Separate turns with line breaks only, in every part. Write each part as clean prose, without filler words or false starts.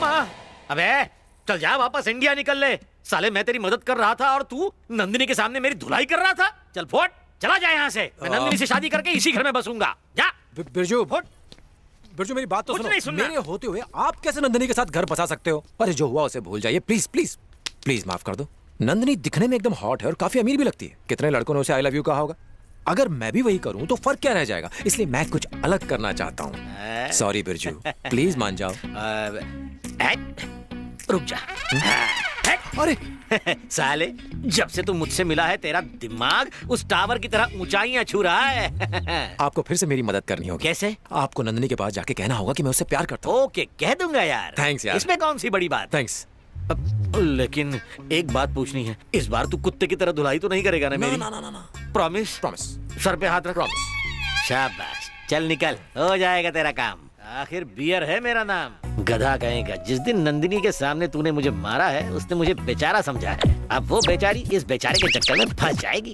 अम्मा, अबे चल जा वापस इंडिया निकल ले। साले मैं तेरी मदद कर रहा था और तू नंदिनी के सामने मेरी धुलाई कर रहा था। चल फोट, चला जा यहाँ से। मैं नंदिनी से शादी करके इसी घर में बसूंगा। जा
बिरजू,
फोट।
बिरजू मेरी बात तो
कुछ
सुनो।
नहीं सुनना।
मेरे होते हुए आप कैसे नंदिनी के साथ घर बसा सकते हो? अरे जो हुआ उसे भूल जाइए, प्लीज प्लीज प्लीज माफ कर दो। नंदिनी दिखने में एकदम हॉट है और काफी अमीर भी लगती है। कितने लड़कों ने उसे आई लव यू कहा होगा। अगर मैं भी वही करूं तो फर्क क्या रह जाएगा? इसलिए मैं कुछ अलग करना चाहता हूँ। सॉरी बिरजू, प्लीज मान जाओ।
रुक जा।
अरे
साले, जब से तू मुझसे मिला है तेरा दिमाग उस टावर की तरह ऊंचाइयां छू रहा है।
आपको फिर से मेरी मदद करनी होगी।
कैसे?
आपको नंदिनी के पास जाके कहना होगा कि मैं उससे प्यार करता हूँ।
ओके, कह दूंगा यार।
थैंक्स यार।
इसमें कौन सी बड़ी बात?
थैंक्स।
लेकिन एक बात पूछनी है, इस बार तू कुत्ते की तरह धुलाई तो नहीं करेगा ना मेरी?
ना।
प्रॉमिस?
प्रॉमिस।
सर पे हाथ रख।
प्रॉमिस।
शाबाश, चल निकल, हो जाएगा तेरा काम। आखिर बियर है मेरा नाम। गधा कहेगा, जिस दिन नंदिनी के सामने तूने मुझे मारा है उसने मुझे बेचारा समझा है। अब वो बेचारी इस बेचारे के चक्कर में फंस जाएगी।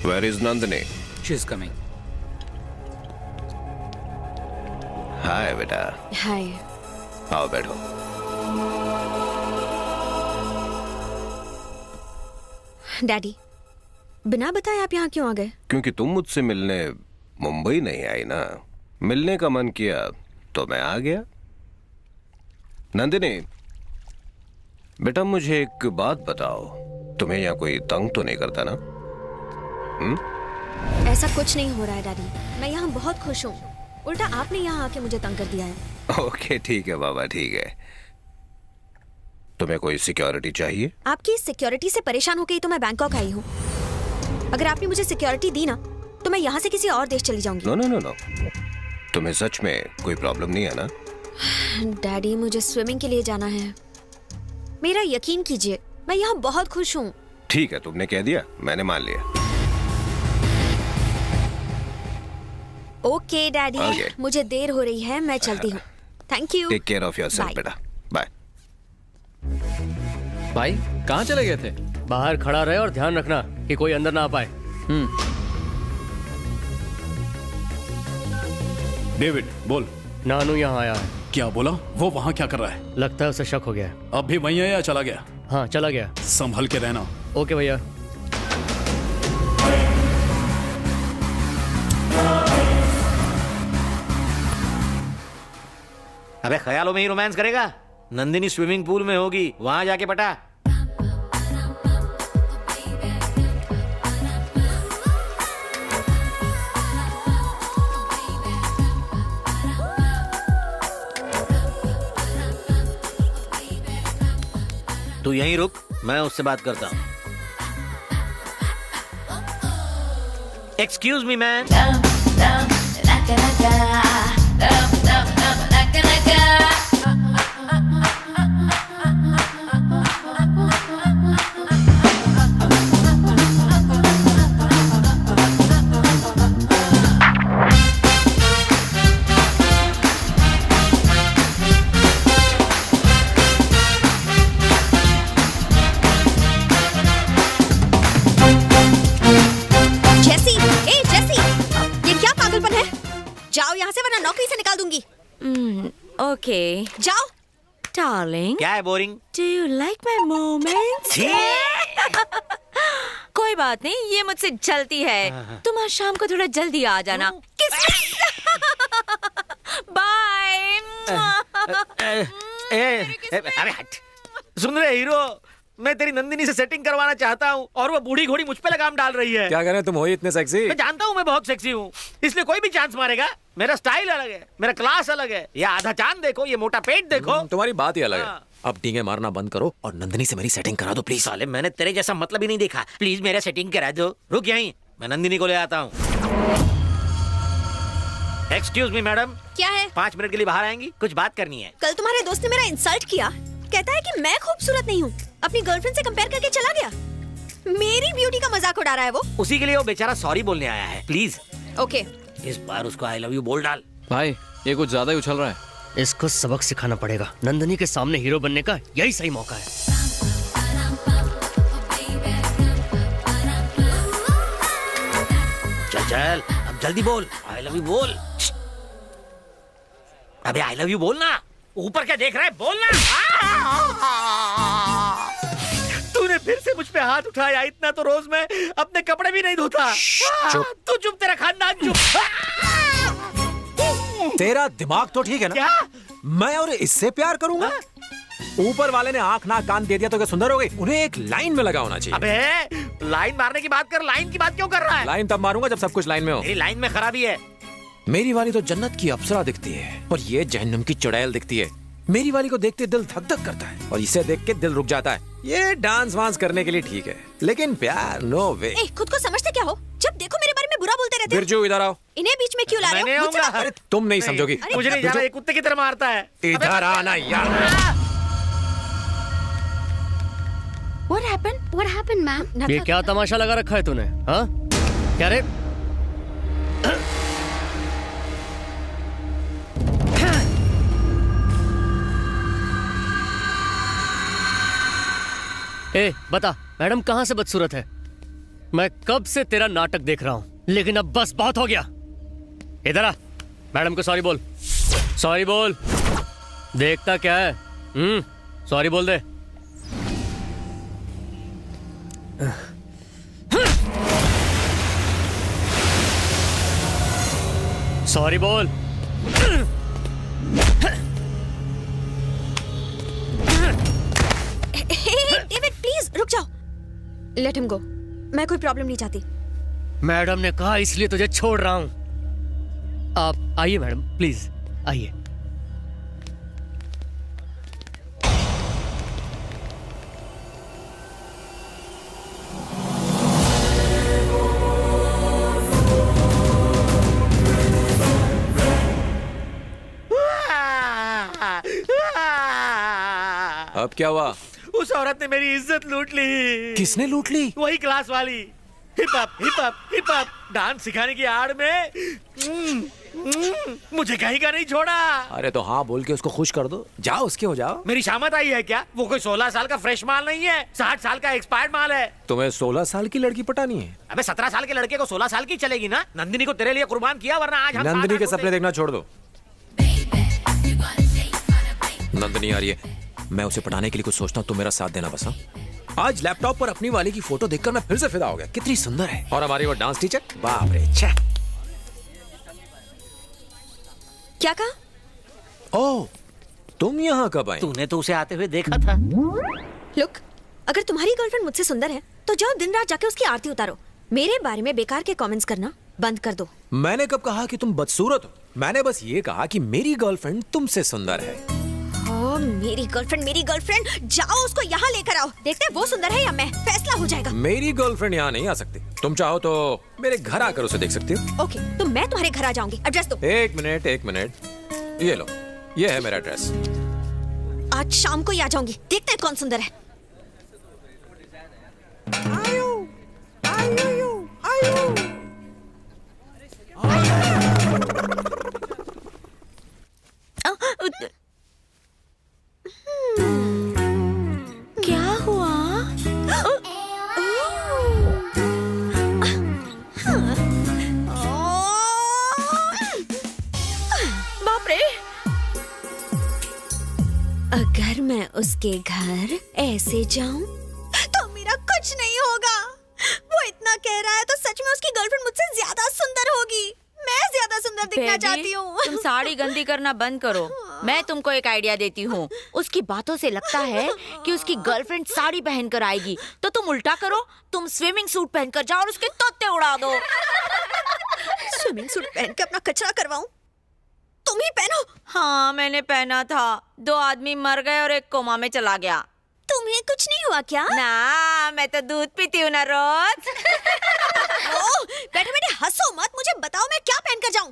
Where is Nandini?
She is coming.
हाय बेटा,
हाय।
आओ बैठो।
डैडी, बिना बताए आप यहाँ क्यों आ गए?
क्योंकि तुम मुझसे मिलने मुंबई नहीं आई ना, मिलने का मन किया तो मैं आ गया। नंदिनी बेटा, मुझे एक बात बताओ, तुम्हें यहाँ कोई तंग तो नहीं करता ना?
ऐसा कुछ नहीं हो रहा है डैडी, मैं यहाँ बहुत खुश हूँ। उल्टा आपने यहाँ आके मुझे तंग कर दिया है।
ओके ठीक है बाबा, ठीक है। तुम्हें कोई सिक्योरिटी चाहिए?
आपकी सिक्योरिटी से परेशान हो गई तो मैं बैंकॉक आई हूँ। अगर आपने मुझे सिक्योरिटी दी ना तो मैं यहाँ से किसी और देश चली जाऊंगी।
नो नो नो नो, तुम्हें सच में कोई प्रॉब्लम नहीं है ना?
डैडी, मुझे स्विमिंग के लिए जाना है। मेरा यकीन कीजिए, मैं यहाँ बहुत खुश हूँ।
ठीक है, तुमने कह दिया, मैंने मान लिया।
Okay daddy,
Okay.
मुझे देर हो रही है, मैं चलती हूँ। Thank you.
Take care of yourself
Bye.
बेटा, बाय।
भाई कहाँ चले गए थे?
बाहर खड़ा रहे और ध्यान रखना कि कोई अंदर ना आ पाए।
डेविड बोल।
नानू यहाँ आया है।
क्या बोला? वो वहाँ क्या कर रहा है?
लगता है उसे शक हो गया है।
अब भी वहीं है या चला गया?
हाँ, चला गया।
संभल के रहना।
ओके भैया।
अबे ख्यालों में ही रोमांस करेगा? नंदिनी स्विमिंग पूल में होगी, वहां जाके पटा। तू यहीं रुक, मैं उससे बात करता हूँ। Excuse me man.
जेसी, ए जेसी, ये क्या पागलपन है? जाओ यहाँ से वरना नौकरी से निकाल दूंगी।
Okay,
जाओ।
darling.
क्या है boring?
Do you like my moments? कोई बात नहीं, ये मुझसे चलती है। तुम आज शाम को थोड़ा जल्दी आ जाना। किस बाय।
अरे हट। सुन रहे हीरो, मैं तेरी नंदिनी से सेटिंग करवाना चाहता हूँ और वो बूढ़ी घोड़ी मुझ पे लगाम डाल रही है।
क्या करें, तुम हो ही इतने सेक्सी।
मैं जानता हूँ मैं बहुत सेक्सी हूँ, इसलिए कोई भी चांस मारेगा। मेरा स्टाइल अलग है, मेरा क्लास अलग है। ये आधा चांद देखो, ये मोटा पेट देखो।
तुम्हारी बात ही अलग है।
हाँ।
अब डींगे मारना बंद करो और नंदिनी से मेरी सेटिंग करा दो प्लीज।
साले, मैंने तेरे जैसा मतलब ही नहीं देखा। प्लीज मेरा सेटिंग करा दो। रुक यहीं, मैं नंदिनी को ले आता हूँ। एक्सक्यूज मी मैडम,
क्या है?
5 मिनट के लिए बाहर आएंगी? कुछ बात करनी है।
कल तुम्हारे दोस्त ने मेरा इंसल्ट किया, कहता है कि मैं खूबसूरत नहीं हूँ, अपनी गर्लफ्रेंड से कंपेयर करके चला गया। मेरी ब्यूटी का मजाक उड़ा रहा है वो।
उसी के लिए वो बेचारा सॉरी बोलने आया है। Please
okay.
इस बार उसको आई लव यू बोल डाल।
भाई ये कुछ ज्यादा ही उछल रहा है।
इसको सबक सिखाना पड़ेगा। नंदिनी के सामने हीरो बनने का यही सही मौका है।
चल चल अब जल्दी बोल, आई लव यू बोल। अबे आई लव यू बोलना, ऊपर क्या देख रहा है, बोलना। तूने फिर से मुझ पे हाथ उठाया, इतना तो रोज मैं अपने कपड़े भी नहीं धोता।
चुप।
तू चुप, तेरा खानदान चुप।
तेरा दिमाग तो ठीक है ना?
क्या?
मैं और इससे प्यार करूंगा? ऊपर वाले ने आंख नाक कान दे दिया तो क्या सुंदर हो गई? उन्हें एक लाइन में लगा होना चाहिए।
अबे लाइन मारने की बात कर, लाइन की बात क्यों कर रहा है?
लाइन तब मारूंगा जब सब कुछ लाइन में हो।
मेरी लाइन में खराबी है।
मेरी वाली तो जन्नत की अप्सरा दिखती है और ये जहन्नम की चुड़ैल दिखती है। मेरी वाली को देखते दिल धक धक करता है और इसे देख के दिल रुक जाता है। ये डांस वांस करने के लिए ठीक है, लेकिन प्यार नो वे।
ए, खुद को समझते क्या हो? जब देखो मेरे बारे में बुरा बोलते रहते हो।
बिरजू इधर आओ।
इन्हें बीच में क्यों ला रहे
मैं नहीं
हो? मुझसे
आऊंगा।
बात करो।
अरे तुम नहीं समझोगी।
मुझे नहीं जाना, ये कुत्ते की तरह मारता है।
इधर आना यार।
What happened? What happened, ma'am?
ये क्या तमाशा लगा रखा है तूने? हाँ क्या रे? ए बता, मैडम कहाँ से बदसूरत है? मैं कब से तेरा नाटक देख रहा हूँ, लेकिन अब बस बहुत हो गया। इधर आ, मैडम को सॉरी बोल। सॉरी बोल। देखता क्या है? सॉरी बोल दे। सॉरी बोल।
डेविड प्लीज रुक जाओ। Let him go. मैं कोई प्रॉब्लम नहीं चाहती।
मैडम ने कहा इसलिए तुझे छोड़ रहा हूं। आप आइए मैडम, प्लीज आइए।
अब क्या हुआ?
उस औरत ने मेरी इज्जत लूट ली।
किसने लूट ली?
वही क्लास वाली। Hip hop hip hop hip hop dance सिखाने की आड़ में मुझे कहीं का नहीं छोड़ा।
अरे तो हाँ बोल के उसको खुश कर दो। जाओ उसके हो जाओ।
मेरी शामत आई है क्या? वो कोई 16 साल का फ्रेश माल नहीं है, 60 साल का एक्सपायर्ड माल है।
तुम्हें 16 साल की लड़की पटानी है?
अबे 17 साल के लड़के को 16 साल की चलेगी ना? नंदिनी को तेरे लिए कुर्बान किया, वरना आज हम
नंदिनी के
साथ
सपने देखना छोड़ दो। नंदिनी आ रही है, मैं उसे पटाने के लिए कुछ सोचता हूँ, तुम मेरा साथ देना बस। हाँ? आज लैपटॉप पर अपनी वाली की फोटो देखकर मैं फिर से फिदा हो गया। कितनी सुंदर है। और हमारी वो डांस टीचर, बाप रे छे।
क्या कहा?
ओह, तुम यहाँ कब आई?
तूने तो उसे आते हुए देखा था।
लुक, अगर तुम्हारी गर्लफ्रेंड मुझसे सुंदर है तो जाओ दिन रात जाके उसकी आरती उतारो। मेरे बारे में बेकार के कमेंट्स करना बंद कर दो।
मैंने कब कहा कि तुम बदसूरत हो? मैंने बस ये कहा कि मेरी गर्लफ्रेंड तुमसे सुंदर है।
ओ, मेरी गर्लफ्रेंड, जाओ उसको यहाँ लेकर आओ। देखते हैं वो सुंदर है या मैं, फैसला हो जाएगा।
मेरी गर्लफ्रेंड यहाँ नहीं आ सकती। तुम चाहो तो मेरे घर आकर उसे देख सकती हो।
ओके, तो मैं तुम्हारे घर आ जाऊंगी। एड्रेस दो।
एक मिनट। ये लो, ये है मेरा एड्रेस।
आज शाम को ही आ जाऊंगी। देखते हैं कौन सुंदर है। क्या हुआ? बाप रे! अगर मैं उसके घर ऐसे जाऊं तो मेरा कुछ नहीं होगा। वो इतना कह रहा है तो सच में उसकी गर्लफ्रेंड मुझसे ज्यादा सुंदर होगी। मैं ज्यादा सुंदर दिखना
बेबी,
चाहती हूँ।
तुम साड़ी गंदी करना बंद करो। मैं तुमको एक आइडिया देती हूँ। उसकी बातों से लगता है कि उसकी गर्लफ्रेंड साड़ी पहनकर आएगी, तो तुम उल्टा करो, तुम स्विमिंग सूट पहनकर जाओ और उसके तोते उड़ा दो।
स्विमिंग सूट पहन के अपना कचरा करवाऊं? तुम ही पहनो।
हाँ, मैंने पहना था। 2 आदमी मर गए और एक कोमा में चला गया।
तुम्हें कुछ नहीं हुआ क्या?
ना, मैं तो दूध पीती हूँ ना रोज।
बैठे बैठे हंसो मत। मुझे बताओ मैं क्या पहनकर जाऊं?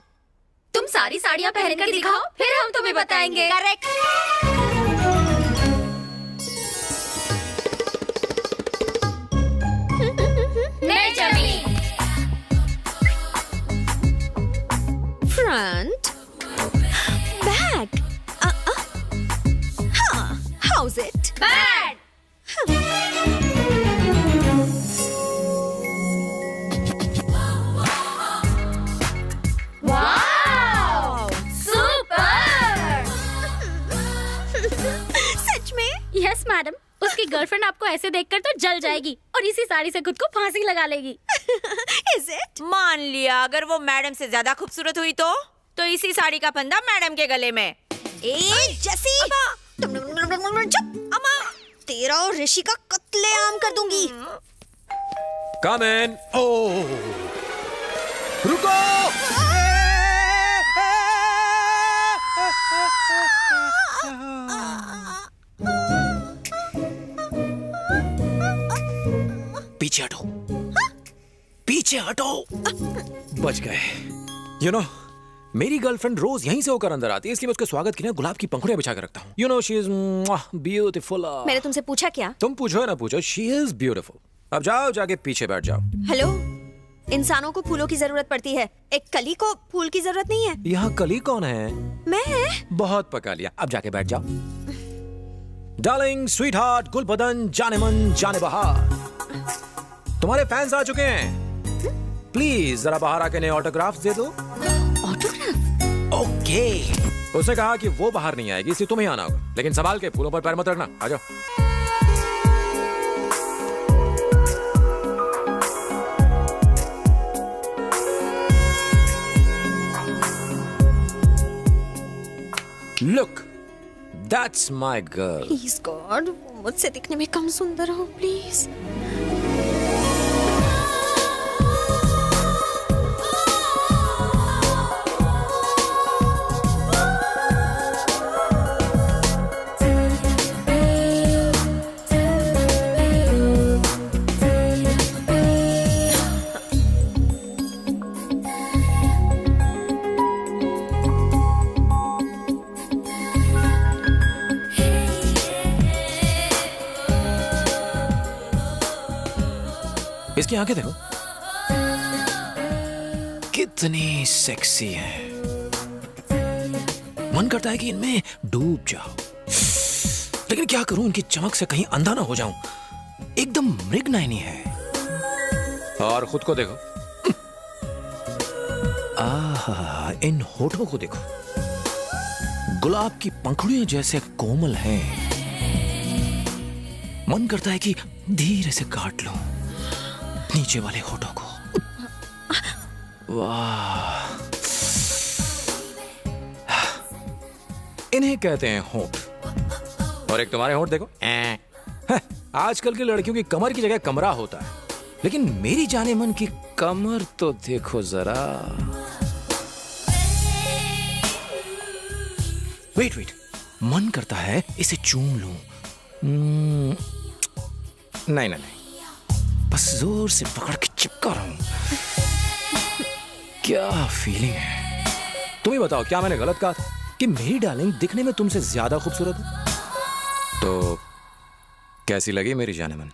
तुम सारी साड़ियाँ पहनकर दिखाओ, फिर हम तुम्हें बताएंगे।
करेक्ट।
नई जमीन।
फ्रंट, बैक, हाँ, हाउस इट?
बैड। उसकी गर्लफ्रेंड आपको ऐसे देखकर तो जल जाएगी और इसी साड़ी से खुद को फांसी लगा लेगी।
Is it?
मान लिया अगर वो मैडम से ज्यादा खूबसूरत हुई तो इसी साड़ी का फंदा मैडम के गले में।
ए जसी चुप अम्मा, तेरा और ऋषि का कत्लेआम कर दूंगी।
कम इन। ओह, रुको। पीछे हटो, पीछे हटो। बच गए। यू नो, मेरी गर्लफ्रेंड रोज यहीं से होकर अंदर आती है, इसलिए मैं उसके स्वागत के लिए गुलाब की पंखुड़ियां बिछा कर रखता हूँ। You know, she is beautiful.
मैंने तुमसे पूछा क्या?
तुम पूछो या ना पूछो, शी इज ब्यूटीफुल। अब जाओ, जाके पीछे बैठ जाओ।
हेलो, इंसानों को फूलों की जरूरत पड़ती है, एक कली को फूल की जरूरत नहीं है।
यहाँ कली कौन है?
मैं।
बहुत पका लिया, अब जाके बैठ जाओ। डार्लिंग, स्वीट हार्ट, गुल बदन, जाने मन जाने बहार, तुम्हारे फैंस आ चुके हैं। प्लीज जरा बाहर आके नए ऑटोग्राफ्स दे दो।
ऑटोग्राफ?
ओके। उसने कहा कि वो बाहर नहीं आएगी, इसलिए तुम्हें आना होगा, लेकिन संभाल के, फूलों पर पैर मत रखना। आ जाओ। Look, that's my girl.
Please God, मुझसे दिखने में कम सुंदर हो प्लीज।
इसकी आंखें देखो, कितनी सेक्सी है। मन करता है कि इनमें डूब जाओ, लेकिन क्या करूं, इनकी चमक से कहीं अंधा ना हो जाऊं। एकदम मृगनयनी है। और खुद को देखो, आहा, इन होठों को देखो, गुलाब की पंखुड़ियां जैसे कोमल हैं। मन करता है कि धीरे से काट लो नीचे वाले होठों को। वाह, इन्हें कहते हैं होठ। और एक तुम्हारे होठ देखो। आजकल की लड़कियों की कमर की जगह कमरा होता है, लेकिन मेरी जाने मन की कमर तो देखो जरा। वेट वेट, मन करता है इसे चूम लूं। नहीं नहीं नहीं, बस जोर से पकड़ के चिपका रहा हूं। क्या फीलिंग है। तुम ही बताओ, क्या मैंने गलत कहा था कि मेरी डार्लिंग दिखने में तुमसे ज्यादा खूबसूरत है? तो कैसी लगी मेरी जाने मन?